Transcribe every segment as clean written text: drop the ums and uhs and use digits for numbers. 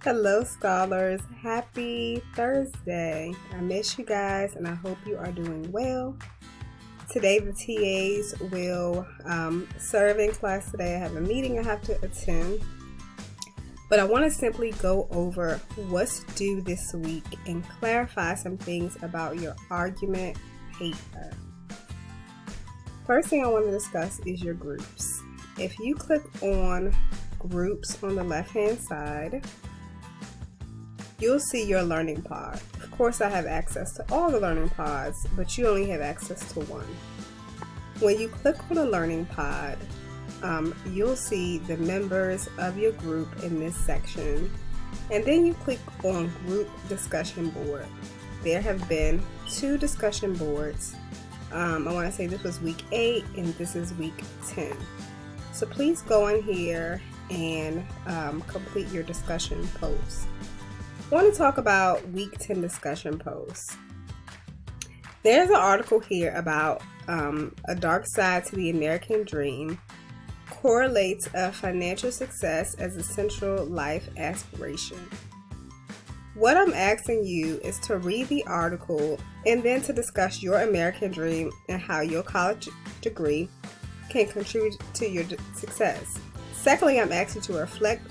Hello, scholars. Happy Thursday. I miss you guys and I hope you are doing well. Today, the TAs will serve in class today. I have a meeting I have to attend, but I want to simply go over what's due this week and clarify some things about your argument paper. First thing I want to discuss is your groups. If you click on groups on the left-hand side, you'll see your learning pod. Of course, I have access to all the learning pods, but you only have access to one. When you click on a learning pod, you'll see the members of your group in this section, and then you click on group discussion board. There have been 2 discussion boards. I want to say this was week 8 and this is week 10. So please go in here and complete your discussion posts. I want to talk about week 10 discussion posts. There's an article here about a dark side to the American dream correlates a financial success as a central life aspiration. What I'm asking you is to read the article and then to discuss your American dream and how your college degree can contribute to your success. Secondly, I'm asking you to reflect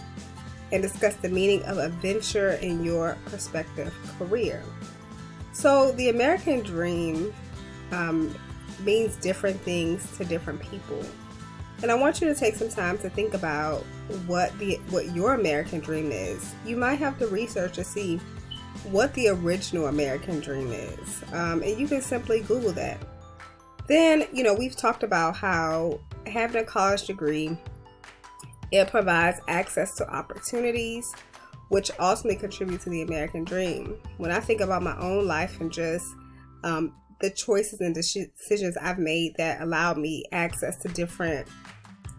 and discuss the meaning of a venture in your prospective career. So the American dream means different things to different people. And I want you to take some time to think about what your American dream is. You might have to research to see what the original American dream is. And you can simply Google that. Then, we've talked about how having a college degree, it provides access to opportunities, which ultimately contribute to the American dream. When I think about my own life and just the choices and decisions I've made that allowed me access to different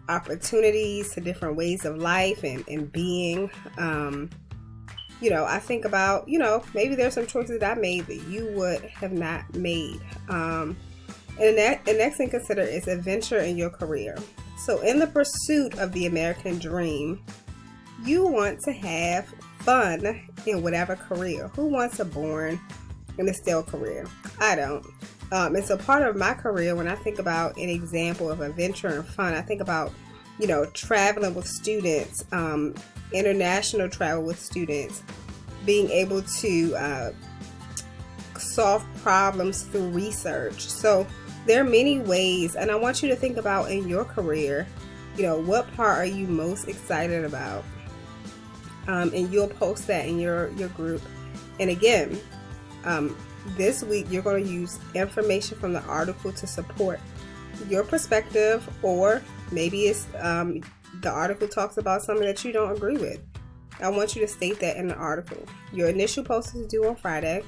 opportunities, to different ways of life and being, I think about, maybe there's some choices that I made that you would have not made. And the next thing to consider is a venture in your career. So in the pursuit of the American dream, you want to have fun in whatever career. Who wants a boring and a stale career? I don't. And so part of my career, when I think about an example of adventure and fun, I think about, traveling with students, international travel with students, being able to solve problems through research. So there are many ways, and I want you to think about in your career, what part are you most excited about? And you'll post that in your group. And again, this week you're going to use information from the article to support your perspective, or maybe it's the article talks about something that you don't agree with. I want you to state that in the article. Your initial post is due on Friday,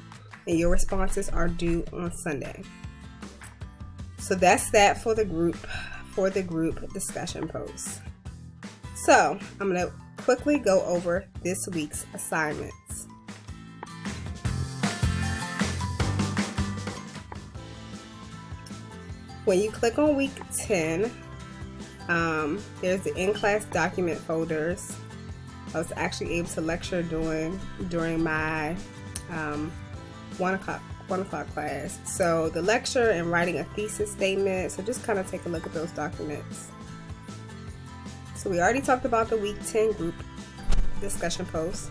and your responses are due on Sunday. So that's that for the group discussion posts. So I'm going to quickly go over this week's assignments. When you click on week 10, there's the in-class document folders. I was actually able to lecture during my 1 o'clock class. So the lecture and writing a thesis statement. So just kind of take a look at those documents. So we already talked about the week 10 group discussion posts.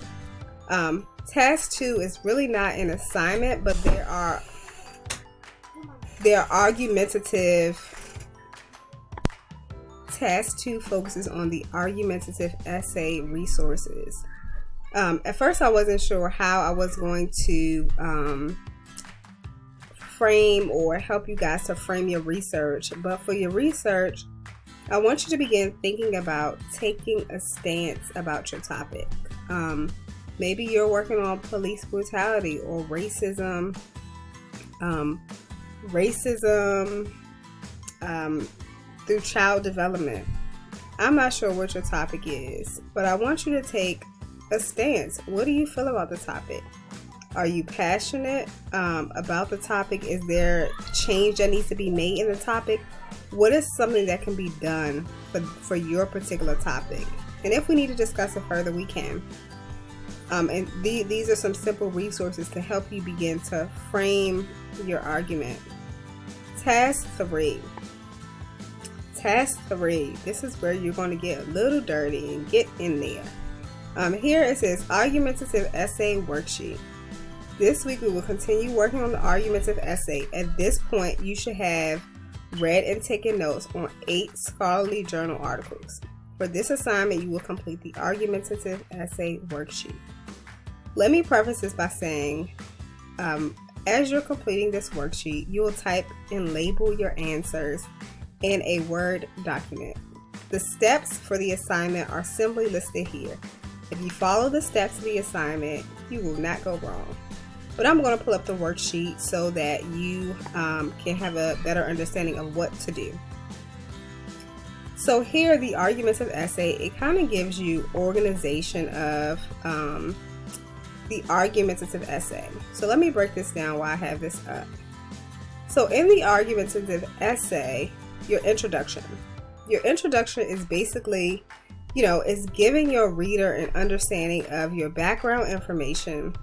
Task 2 is really not an assignment, but there are argumentative. Task 2 focuses on the argumentative essay resources. At first I wasn't sure how I was going to frame or help you guys to frame your research, but for your research, I want you to begin thinking about taking a stance about your topic. Maybe you're working on police brutality or racism, through child development. I'm not sure what your topic is, but I want you to take a stance. What do you feel about the topic? Are you passionate about the topic? Is there change that needs to be made in the topic? What is something that can be done for your particular topic? And if we need to discuss it further, we can. And these are some simple resources to help you begin to frame your argument. Task 3. Task 3. This is where you're going to get a little dirty and get in there. Here it says Argumentative Essay Worksheet. This week we will continue working on the argumentative essay. At this point, you should have read and taken notes on 8 scholarly journal articles. For this assignment, you will complete the argumentative essay worksheet. Let me preface this by saying, as you're completing this worksheet, you will type and label your answers in a Word document. The steps for the assignment are simply listed here. If you follow the steps of the assignment, you will not go wrong. But I'm going to pull up the worksheet so that you can have a better understanding of what to do. So here, the argumentative essay, it kind of gives you organization of the argumentative essay. So let me break this down while I have this up. So in the argumentative essay, your introduction is basically, is giving your reader an understanding of your background information,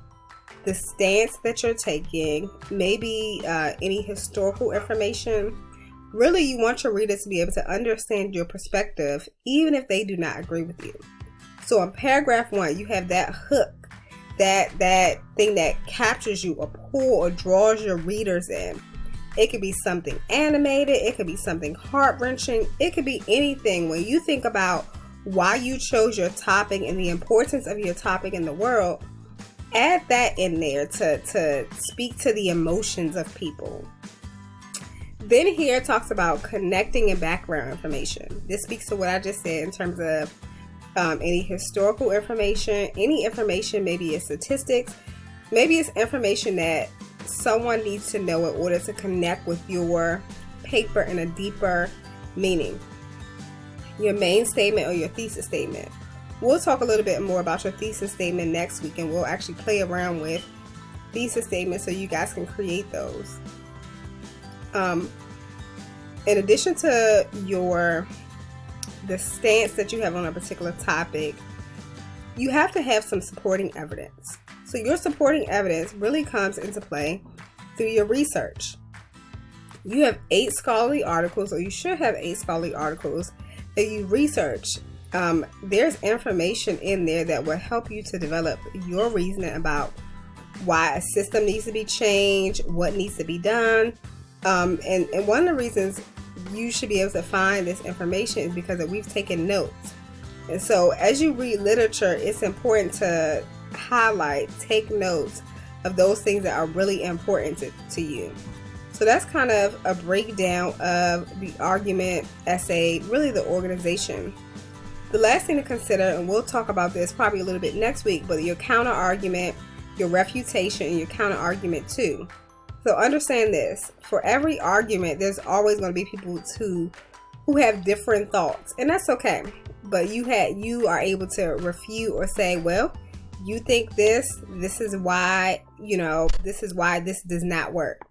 the stance that you're taking, maybe any historical information. Really, you want your reader to be able to understand your perspective, even if they do not agree with you. So in paragraph 1, you have that hook, that thing that captures you or pull or draws your readers in. It could be something animated, it could be something heart-wrenching, it could be anything. When you think about why you chose your topic and the importance of your topic in the world, add that in there to speak to the emotions of people. Then here it talks about connecting and background information. This speaks to what I just said in terms of any historical information, any information, maybe it's statistics, maybe it's information that someone needs to know in order to connect with your paper in a deeper meaning. Your main statement or your thesis statement. We'll talk a little bit more about your thesis statement next week, and we'll actually play around with thesis statements so you guys can create those. In addition to the stance that you have on a particular topic, you have to have some supporting evidence. So your supporting evidence really comes into play through your research. You have 8 scholarly articles, or you should have 8 scholarly articles that you research. There's information in there that will help you to develop your reasoning about why a system needs to be changed, what needs to be done. And one of the reasons you should be able to find this information is because we've taken notes. And so as you read literature, it's important to highlight, take notes of those things that are really important to you. So that's kind of a breakdown of the argument essay, really the organization. The last thing to consider, and we'll talk about this probably a little bit next week, but your counter argument, your refutation, and your counter argument too. So understand this, for every argument, there's always going to be people who have different thoughts, and that's okay. But you are able to refute or say, well, you think this is why, this does not work.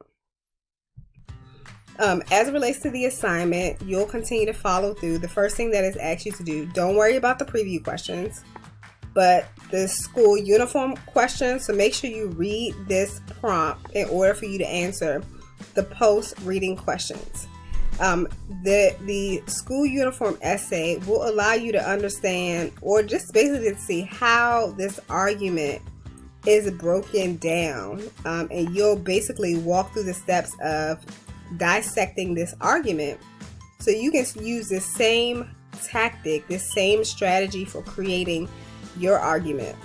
As it relates to the assignment, you'll continue to follow through. The first thing that is asked you to do, don't worry about the preview questions, but the school uniform questions. So make sure you read this prompt in order for you to answer the post reading questions. The school uniform essay will allow you to understand, or just basically to see how this argument is broken down. And you'll basically walk through the steps of dissecting this argument, so you can use this same tactic, this same strategy for creating your argument.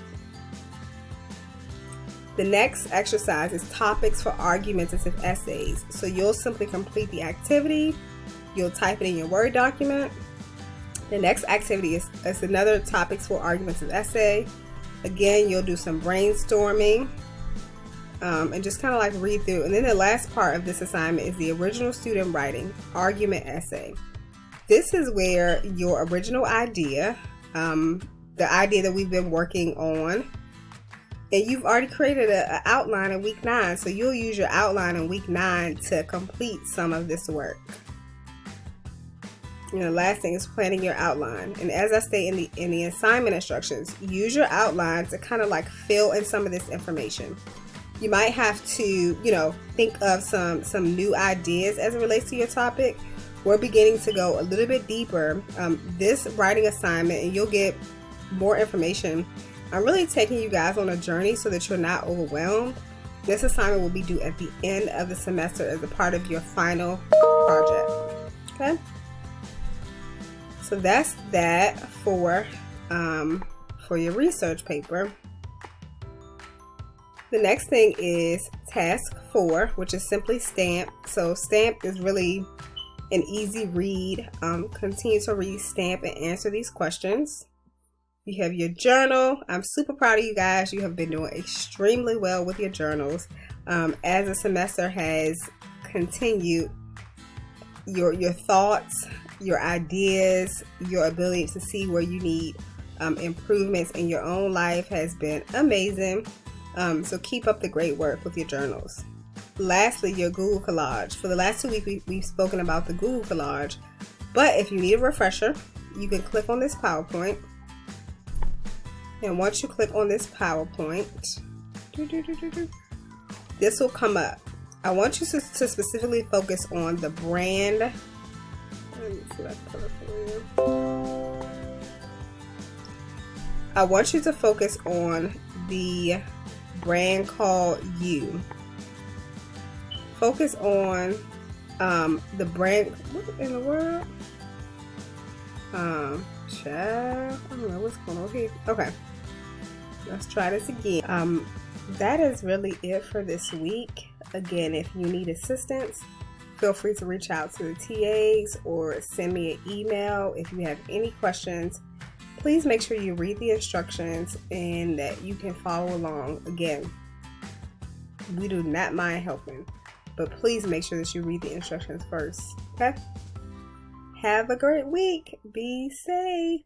The next exercise is topics for argumentative essays. So you'll simply complete the activity, you'll type it in your Word document. The next activity is another topics for argumentative essay. Again, you'll do some brainstorming and just kind of like read through. And then the last part of this assignment is the original student writing argument essay. This is where your original idea, the idea that we've been working on, and you've already created an outline in week 9, so you'll use your outline in week 9 to complete some of this work. last thing is planning your outline. And as I say in the assignment instructions, use your outline to kind of like fill in some of this information. You might have to, think of some new ideas as it relates to your topic. We're beginning to go a little bit deeper this writing assignment, and you'll get more information. I'm really taking you guys on a journey so that you're not overwhelmed. This assignment will be due at the end of the semester as a part of your final project. Okay? So that's that for your research paper. The next thing is task 4, which is simply STAMP. So STAMP is really an easy read. Continue to read, STAMP, and answer these questions. You have your journal. I'm super proud of you guys. You have been doing extremely well with your journals. As the semester has continued, your thoughts, your ideas, your ability to see where you need improvements in your own life has been amazing. So keep up the great work with your journals. Lastly, your Google Collage. For the last 2 weeks, we've spoken about the Google Collage. But if you need a refresher, you can click on this PowerPoint. And once you click on this PowerPoint, this will come up. I want you to specifically focus on the brand. Let me see that color for you. I want you to focus on the brand called You. Focus on the brand. What in the world? Child, I don't know what's going on here. Okay, let's try this again. That is really it for this week. Again, if you need assistance, feel free to reach out to the TAs or send me an email. If you have any questions, please make sure you read the instructions and that you can follow along. Again, we do not mind helping, but please make sure that you read the instructions first. Okay? Have a great week. Be safe.